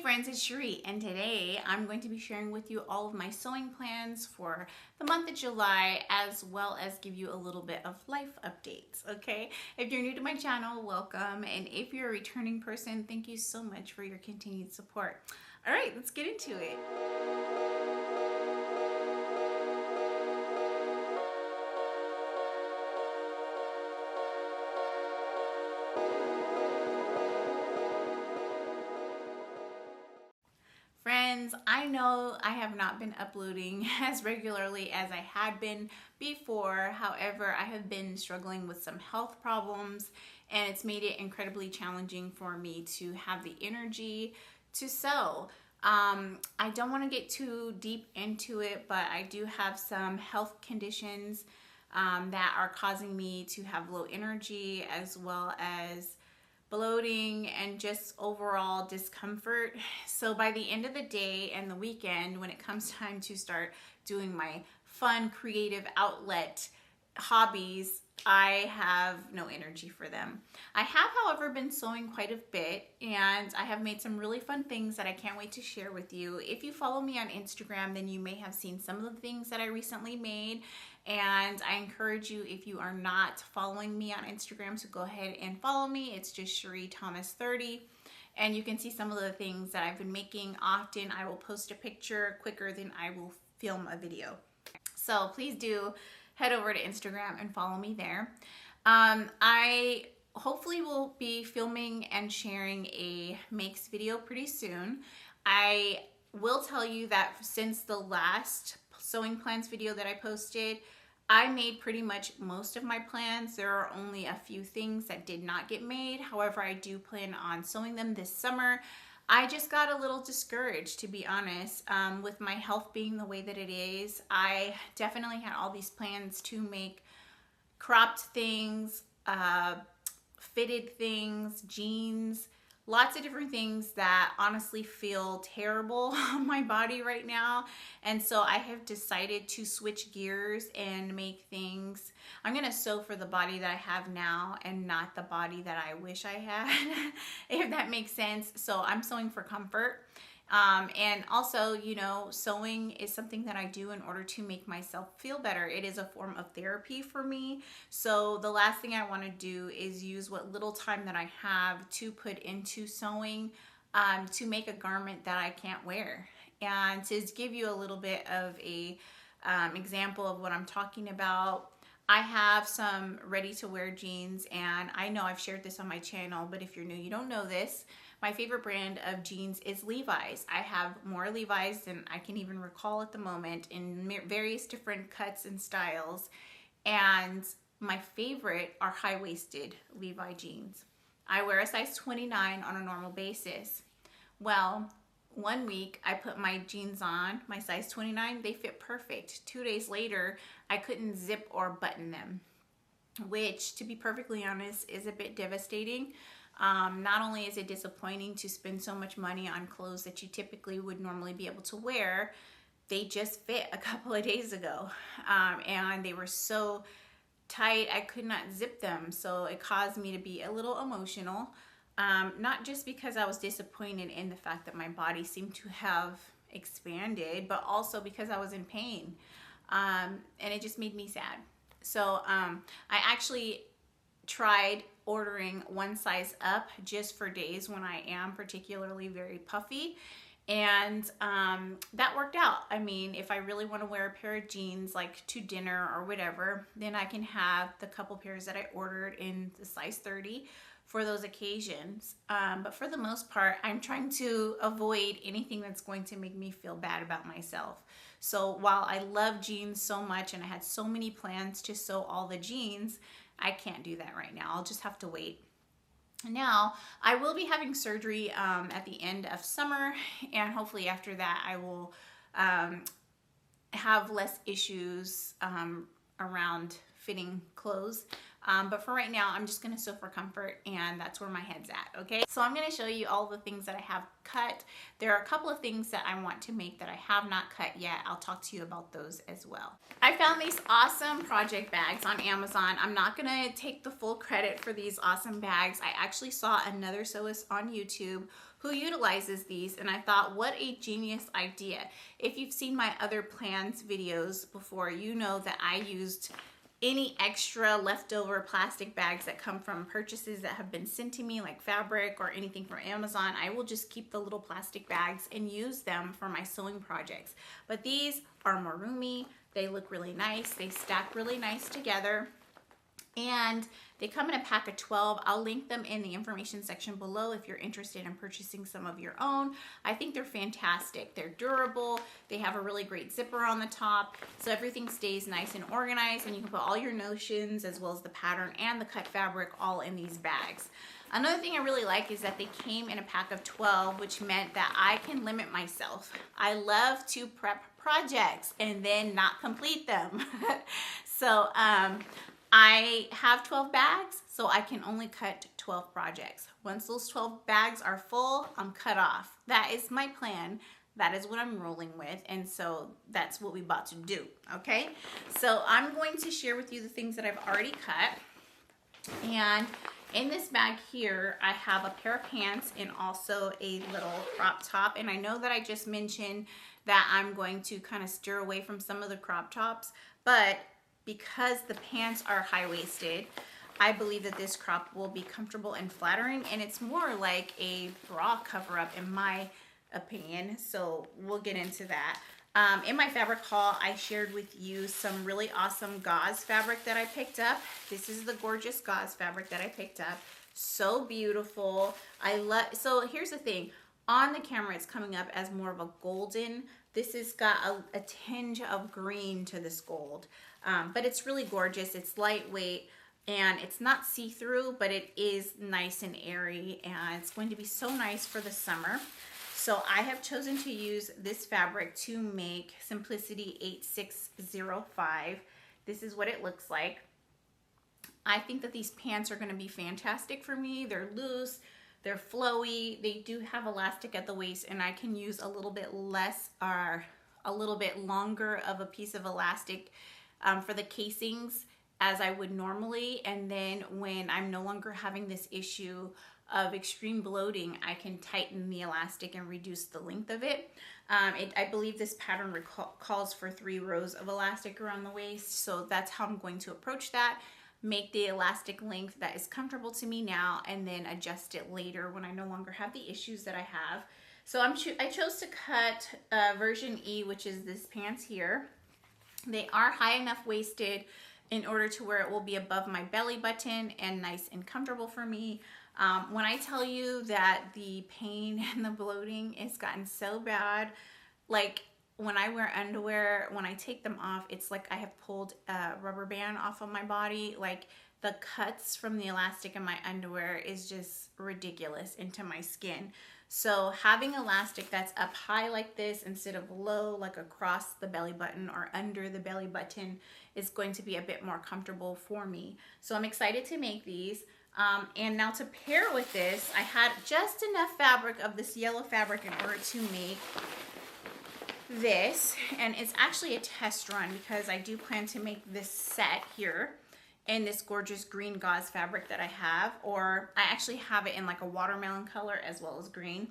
friends, it's Shereé, and today I'm going to be sharing with you all of my sewing plans for the month of July, as well as give you a little bit of life updates, okay? If you're new to my channel, welcome, and if you're a returning person, thank you so much for your continued support. All right, let's get into it. Friends, I know I have not been uploading as regularly as I had been before. However, I have been struggling with some health problems, and it's made it incredibly challenging for me to have the energy to sew. I don't want to get too deep into it, but I do have some health conditions that are causing me to have low energy, as well as bloating and just overall discomfort. So by the end of the day and the weekend, when it comes time to start doing my fun creative outlet hobbies, I have no energy for them. I have, however, been sewing quite a bit, and I have made some really fun things that I can't wait to share with you. If you follow me on Instagram, then you may have seen some of the things that I recently made, and I encourage you, if you are not following me on Instagram, to go ahead and follow me. It's just Shereé Thomas 30, and you can see some of the things that I've been making. Often I will post a picture quicker than I will film a video. So please do head over to Instagram and follow me there. I hopefully will be filming and sharing a makes video pretty soon. I will tell you that since the last sewing plans video that I posted, I made pretty much most of my plans. There are only a few things that did not get made. However, I do plan on sewing them this summer. I just got a little discouraged, to be honest, with my health being the way that it is. I definitely had all these plans to make cropped things, fitted things, jeans, lots of different things that honestly feel terrible on my body right now. And so I have decided to switch gears and make things. I'm gonna sew for the body that I have now and not the body that I wish I had, if that makes sense. So I'm sewing for comfort. And also, you know, sewing is something that I do in order to make myself feel better. It is a form of therapy for me. So the last thing I want to do is use what little time that I have to put into sewing to make a garment that I can't wear. And to give you a little bit of a example of what I'm talking about, I have some ready-to-wear jeans, and I know I've shared this on my channel, but if you're new, you don't know this. My favorite brand of jeans is Levi's. I have more Levi's than I can even recall at the moment, in various different cuts and styles. And my favorite are high-waisted Levi jeans. I wear a size 29 on a normal basis. Well, one week I put my jeans on, my size 29, they fit perfect. 2 days later, I couldn't zip or button them, which, to be perfectly honest, is a bit devastating. Not only is it disappointing to spend so much money on clothes that you typically would normally be able to wear, they just fit a couple of days ago, and they were so tight I could not zip them. So it caused me to be a little emotional, not just because I was disappointed in the fact that my body seemed to have expanded, but also because I was in pain, and it just made me sad. So I actually tried ordering one size up just for days when I am particularly very puffy, and that worked out. I mean, if I really want to wear a pair of jeans like to dinner or whatever, then I can have the couple pairs that I ordered in the size 30 for those occasions. But for the most part, I'm trying to avoid anything that's going to make me feel bad about myself. So while I love jeans so much and I had so many plans to sew all the jeans, I can't do that right now. I'll just have to wait. Now, I will be having surgery at the end of summer, and hopefully after that I will have less issues around fitting clothes. But for right now, I'm just gonna sew for comfort, and that's where my head's at, okay? So I'm gonna show you all the things that I have cut. There are a couple of things that I want to make that I have not cut yet. I'll talk to you about those as well. I found these awesome project bags on Amazon. I'm not gonna take the full credit for these awesome bags. I actually saw another sewist on YouTube who utilizes these, and I thought, what a genius idea. If you've seen my other plans videos before, you know that I used any extra leftover plastic bags that come from purchases that have been sent to me, like fabric or anything from Amazon. I will just keep the little plastic bags and use them for my sewing projects. But these are more roomy. They look really nice. They stack really nice together. And they come in a pack of 12. I'll link them in the information section below if you're interested in purchasing some of your own. I think they're fantastic. They're durable. They have a really great zipper on the top, so everything stays nice and organized, and you can put all your notions as well as the pattern and the cut fabric all in these bags. Another thing I really like is that they came in a pack of 12, which meant that I can limit myself. I love to prep projects and then not complete them. So I have 12 bags, so I can only cut 12 projects. Once those 12 bags are full, I'm cut off. That is my plan. That is what I'm rolling with, and so that's what we're about to do, okay? So I'm going to share with you the things that I've already cut. And in this bag here, I have a pair of pants and also a little crop top. And I know that I just mentioned that I'm going to kind of steer away from some of the crop tops, but because the pants are high-waisted, I believe that this crop will be comfortable and flattering, and it's more like a bra cover-up in my opinion, so we'll get into that. In my fabric haul, I shared with you some really awesome gauze fabric that I picked up. This is the gorgeous gauze fabric that I picked up. So beautiful. So here's the thing. On the camera, it's coming up as more of a golden. This has got a tinge of green to this gold. But it's really gorgeous. It's lightweight and it's not see-through, but it is nice and airy, and it's going to be so nice for the summer. So I have chosen to use this fabric to make Simplicity 8605. This is what it looks like. I think that these pants are going to be fantastic for me. They're loose, they're flowy, they do have elastic at the waist, and I can use a little bit less or a little bit longer of a piece of elastic for the casings as I would normally. And then when I'm no longer having this issue of extreme bloating, I can tighten the elastic and reduce the length of it. I believe this pattern calls for 3 rows of elastic around the waist, so that's how I'm going to approach that. Make the elastic length that is comfortable to me now, and then adjust it later when I no longer have the issues that I have. So I chose to cut version E, which is this pants here. They are high enough waisted in order to where it will be above my belly button and nice and comfortable for me. When I tell you that the pain and the bloating has gotten so bad, like when I wear underwear, when I take them off, it's like I have pulled a rubber band off of my body. Like the cuts from the elastic in my underwear is just ridiculous into my skin. So having elastic that's up high like this instead of low, like across the belly button or under the belly button, is going to be a bit more comfortable for me. So I'm excited to make these. And now to pair with this, I had just enough fabric of this yellow fabric in order to make this. And it's actually a test run because I do plan to make this set here in this gorgeous green gauze fabric that I have, or I actually have it in like a watermelon color as well as green.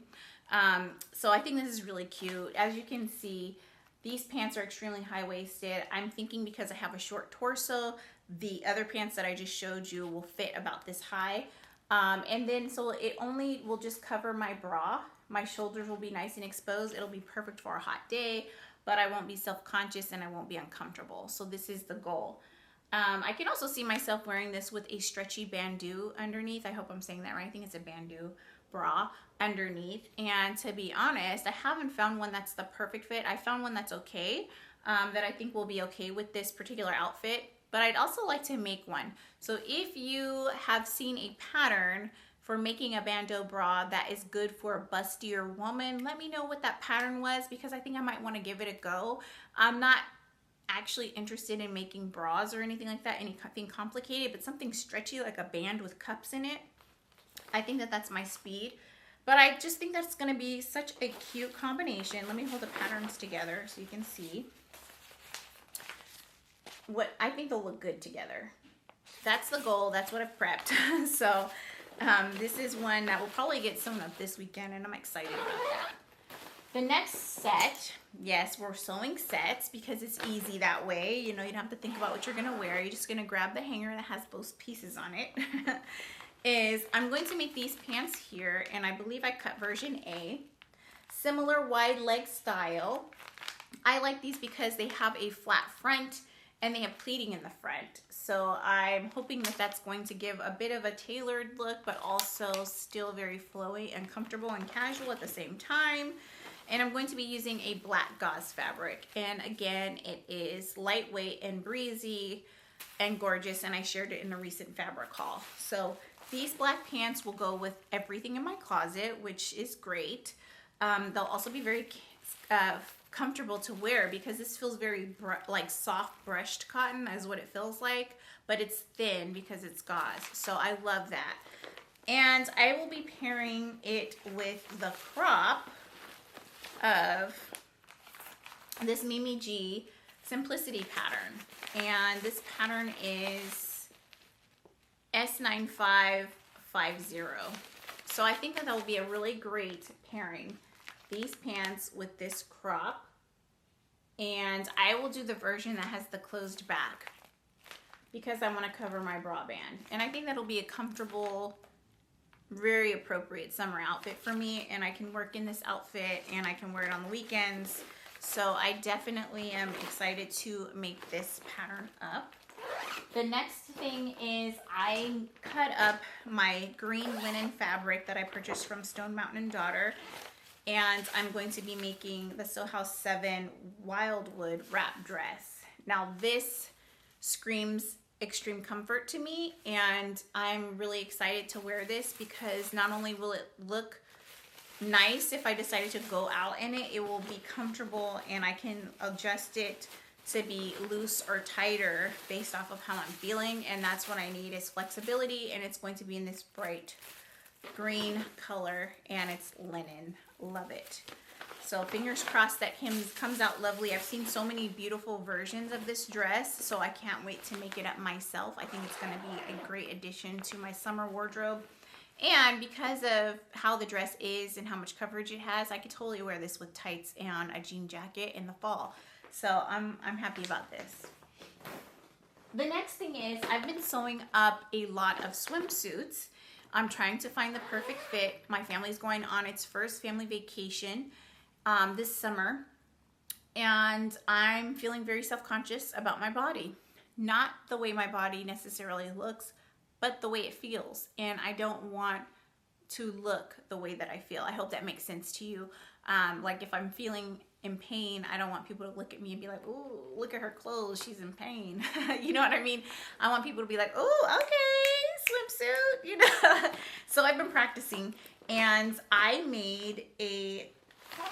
So I think this is really cute. As you can see, these pants are extremely high-waisted. I'm thinking because I have a short torso, the other pants that I just showed you will fit about this high. And then so it only will just cover my bra. My shoulders will be nice and exposed. It'll be perfect for a hot day, but I won't be self-conscious and I won't be uncomfortable. So this is the goal. I can also see myself wearing this with a stretchy bandeau underneath. I hope I'm saying that right. I think it's a bandeau bra underneath. And to be honest, I haven't found one that's the perfect fit. I found one that's okay, that I think will be okay with this particular outfit. But I'd also like to make one. So if you have seen a pattern for making a bandeau bra that is good for a bustier woman, let me know what that pattern was, because I think I might want to give it a go. I'm not actually interested in making bras or anything like that, anything complicated, but something stretchy like a band with cups in it. I think that that's my speed, but I just think that's going to be such a cute combination. Let me hold the patterns together so you can see what I think they'll look good together. That's the goal. That's what I've prepped. So This is one that will probably get sewn up this weekend, and I'm excited about that. The next set, yes, we're sewing sets because it's easy that way. You know, you don't have to think about what you're going to wear. You're just going to grab the hanger that has both pieces on it. I'm going to make these pants here, and I believe I cut version A. Similar wide leg style. I like these because they have a flat front and they have pleating in the front. So I'm hoping that that's going to give a bit of a tailored look, but also still very flowy and comfortable and casual at the same time. And I'm going to be using a black gauze fabric. And again, it is lightweight and breezy and gorgeous, and I shared it in a recent fabric haul. So these black pants will go with everything in my closet, which is great. They'll also be very comfortable to wear because this feels very like soft brushed cotton is what it feels like, but it's thin because it's gauze. So I love that. And I will be pairing it with the crop of this Mimi G Simplicity pattern. And this pattern is S9550. So I think that will be a really great pairing. These pants with this crop, and I will do the version that has the closed back because I want to cover my bra band, and I think that'll be a comfortable, very appropriate summer outfit for me, and I can work in this outfit and I can wear it on the weekends. So I definitely am excited to make this pattern up. The next thing is I cut up my green linen fabric that I purchased from Stone Mountain & Daughter, and I'm going to be making the Sew House 7 Wildwood wrap dress. Now this screams extreme comfort to me, and I'm really excited to wear this because not only will it look nice if I decided to go out in it, it will be comfortable, and I can adjust it to be loose or tighter based off of how I'm feeling, and that's what I need is flexibility, and it's going to be in this bright green color, and it's linen. Love it. So fingers crossed that comes out lovely. I've seen so many beautiful versions of this dress, so I can't wait to make it up myself. I think it's going to be a great addition to my summer wardrobe. And because of how the dress is and how much coverage it has, I could totally wear this with tights and a jean jacket in the fall. So I'm happy about this. The next thing is I've been sewing up a lot of swimsuits. I'm trying to find the perfect fit. My family's going on its first family vacation this summer, and I'm feeling very self-conscious about my body. Not the way my body necessarily looks, but the way it feels, and I don't want to look the way that I feel. I hope that makes sense to you. Like if I'm feeling in pain, I don't want people to look at me and be like, "Ooh, look at her clothes, she's in pain." You know what I mean? I want people to be like, "Oh, okay, swimsuit," you know. So I've been practicing, and I made a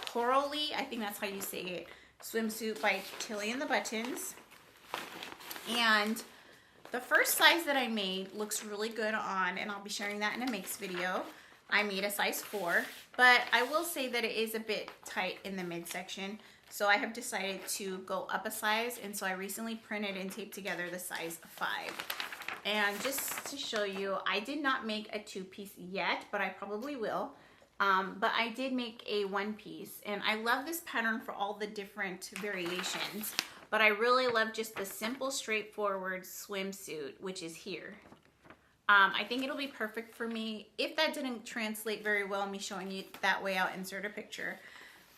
corally, I think that's how you say it, swimsuit by Tilly and the Buttons. And the first size that I made looks really good on, and I'll be sharing that in a makes video. I made a size 4, but I will say that it is a bit tight in the midsection, so I have decided to go up a size, and so I recently printed and taped together the size 5. And just to show you, I did not make a 2-piece yet, but I probably will. But I did make a 1-piece, and I love this pattern for all the different variations, but I really love just the simple, straightforward swimsuit, which is here. I think it'll be perfect for me. If that didn't translate very well, me showing you that way, I'll insert a picture.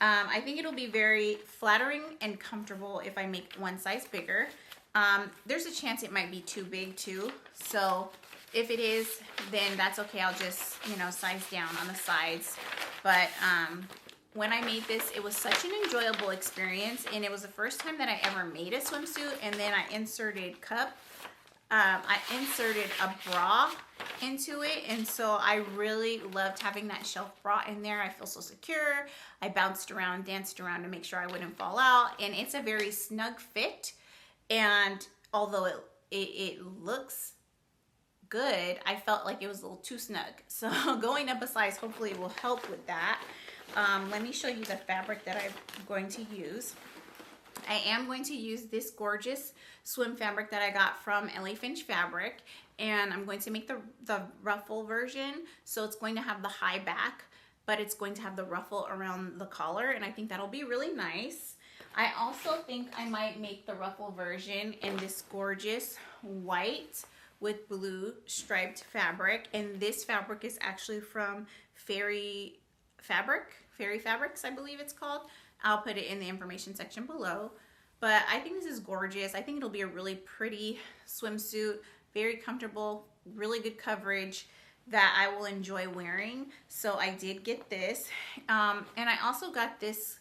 I think it'll be very flattering and comfortable if I make one size bigger. There's a chance it might be too big too, so if it is, then that's okay. I'll just, you know, size down on the sides. But when I made this, it was such an enjoyable experience, and it was the first time that I ever made a swimsuit, and then I inserted I inserted a bra into it, and so I really loved having that shelf bra in there. I feel so secure. I bounced around, danced around to make sure I wouldn't fall out, and it's a very snug fit, and although it looks good, I felt like it was a little too snug. So going up a size hopefully will help with that. Let me show you the fabric that I'm going to use. I am going to use this gorgeous swim fabric that I got from LA Finch Fabric, and I'm going to make the ruffle version. So it's going to have the high back, but it's going to have the ruffle around the collar, and I think that'll be really nice. I also think I might make the ruffle version in this gorgeous white with blue striped fabric, and this fabric is actually from Fairy Fabrics, I believe it's called. I'll put it in the information section below. But I think this is gorgeous. I think it'll be a really pretty swimsuit, very comfortable, really good coverage that I will enjoy wearing. So I did get this. And I also got this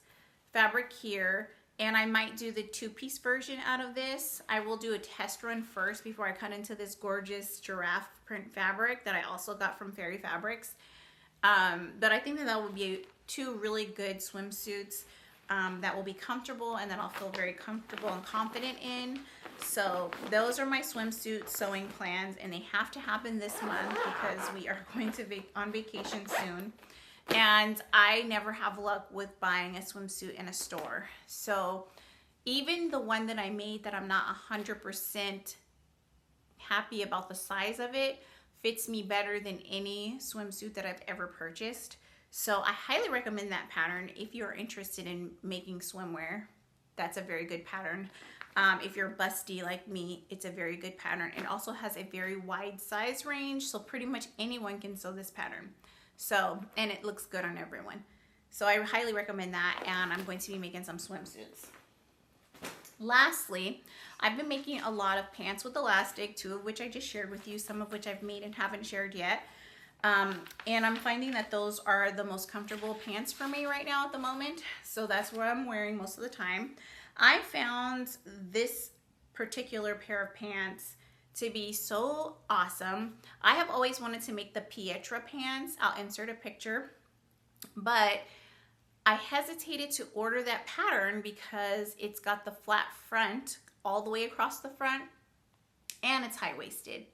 fabric here, and I might do the two-piece version out of this. I will do a test run first before I cut into this gorgeous giraffe print fabric that I also got from Fairy Fabrics. But I think that would be two really good swimsuits that will be comfortable and that I'll feel very comfortable and confident in. So those are my swimsuit sewing plans, and they have to happen this month because we are going to be on vacation soon. And I never have luck with buying a swimsuit in a store. So even the one that I made that I'm not 100% happy about the size of it fits me better than any swimsuit that I've ever purchased. So I highly recommend that pattern if you're interested in making swimwear. That's a very good pattern. If you're busty like me, it's a very good pattern. It also has a very wide size range, so pretty much anyone can sew this pattern. So, and it looks good on everyone. So I highly recommend that, and I'm going to be making some swimsuits. Lastly, I've been making a lot of pants with elastic, two of which I just shared with you, some of which I've made and haven't shared yet. And I'm finding that those are the most comfortable pants for me right now at the moment. So that's what I'm wearing most of the time. I found this particular pair of pants to be so awesome. I have always wanted to make the Pietra pants. I'll insert a picture, but I hesitated to order that pattern because it's got the flat front all the way across the front, and it's high-waisted.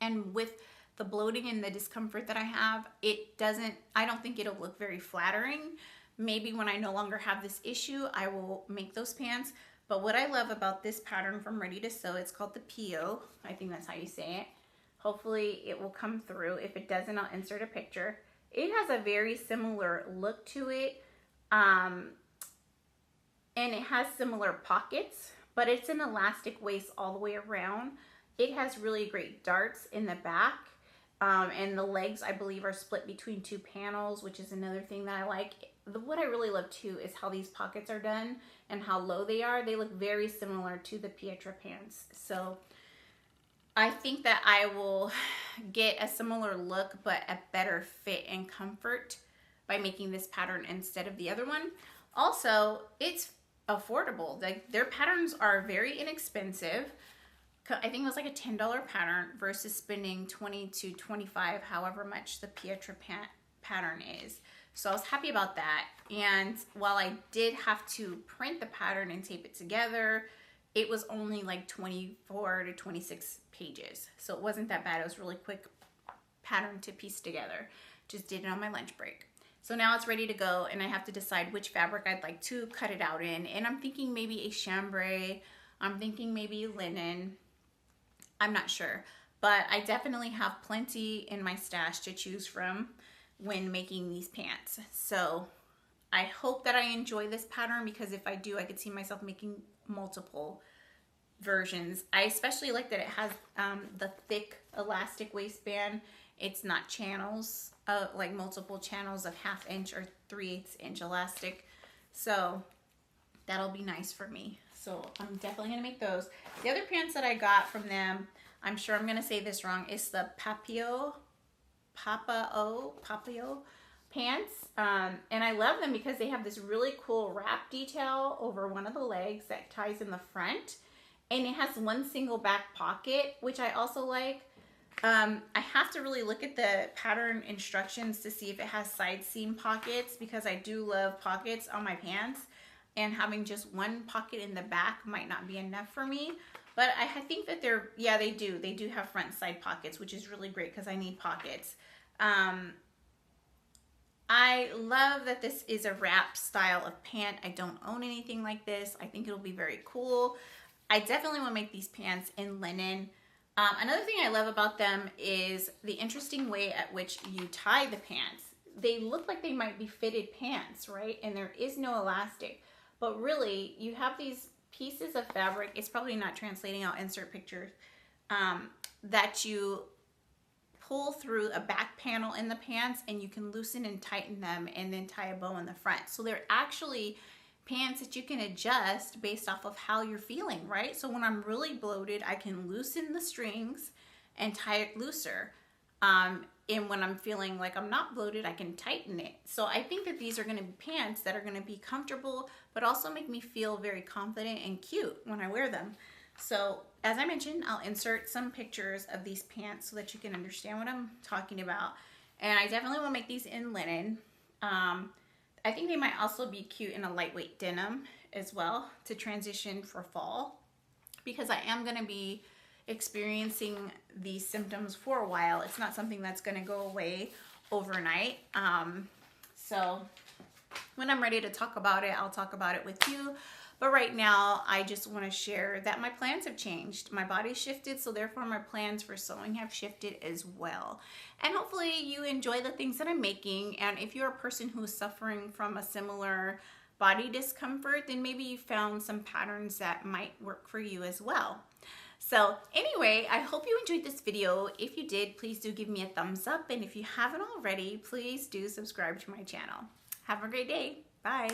And with the bloating and the discomfort that I have, I don't think it'll look very flattering. Maybe when I no longer have this issue, I will make those pants. But what I love about this pattern from Ready to Sew, it's called the Pio. I think that's how you say it. Hopefully it will come through. If it doesn't, I'll insert a picture. It has a very similar look to it. And it has similar pockets, but it's an elastic waist all the way around. It has really great darts in the back. And the legs, I believe, are split between two panels, which is another thing that I like. What I really love too is how these pockets are done and how low they are. They look very similar to the Pietra pants. So I think that I will get a similar look, but a better fit and comfort by making this pattern instead of the other one. Also, it's affordable. Like, their patterns are very inexpensive. I think it was like a $10 pattern versus spending $20 to $25, however much the Pietra pattern is. So I was happy about that. And while I did have to print the pattern and tape it together, it was only like 24 to 26 pages. So it wasn't that bad. It was a really quick pattern to piece together. Just did it on my lunch break. So now it's ready to go, and I have to decide which fabric I'd like to cut it out in. And I'm thinking maybe a chambray. I'm thinking maybe linen. I'm not sure, but I definitely have plenty in my stash to choose from when making these pants. So I hope that I enjoy this pattern, because if I do, I could see myself making multiple versions. I especially like that it has the thick elastic waistband. It's not channels, like multiple channels of 1/2 inch or 3/8 inch elastic. So that'll be nice for me. So I'm definitely gonna make those. The other pants that I got from them, I'm sure I'm gonna say this wrong, is the Papio pants. And I love them because they have this really cool wrap detail over one of the legs that ties in the front. And it has one single back pocket, which I also like. I have to really look at the pattern instructions to see if it has side seam pockets, because I do love pockets on my pants. And having just one pocket in the back might not be enough for me. But I think that they do have front side pockets, which is really great because I need pockets. I love that this is a wrap style of pant. I don't own anything like this. I think it'll be very cool. I definitely want to make these pants in linen. Another thing I love about them is the interesting way at which you tie the pants. They look like they might be fitted pants, right? And there is no elastic, but really you have these pieces of fabric. It's probably not translating. I'll insert pictures that you pull through a back panel in the pants, and you can loosen and tighten them and then tie a bow in the front. So they're actually pants that you can adjust based off of how you're feeling, right? So when I'm really bloated, I can loosen the strings and tie it looser. And when I'm feeling like I'm not bloated, I can tighten it. So I think that these are going to be pants that are going to be comfortable, but also make me feel very confident and cute when I wear them. So as I mentioned, I'll insert some pictures of these pants so that you can understand what I'm talking about. And I definitely will make these in linen. I think they might also be cute in a lightweight denim as well to transition for fall, because I am going to be experiencing these symptoms for a while. It's not something that's going to go away overnight. So when I'm ready to talk about it, I'll talk about it with you. But right now, I just want to share that my plans have changed. My body's shifted, so therefore my plans for sewing have shifted as well. And hopefully you enjoy the things that I'm making. And if you're a person who is suffering from a similar body discomfort, then maybe you found some patterns that might work for you as well. So anyway, I hope you enjoyed this video. If you did, please do give me a thumbs up. And if you haven't already, please do subscribe to my channel. Have a great day. Bye.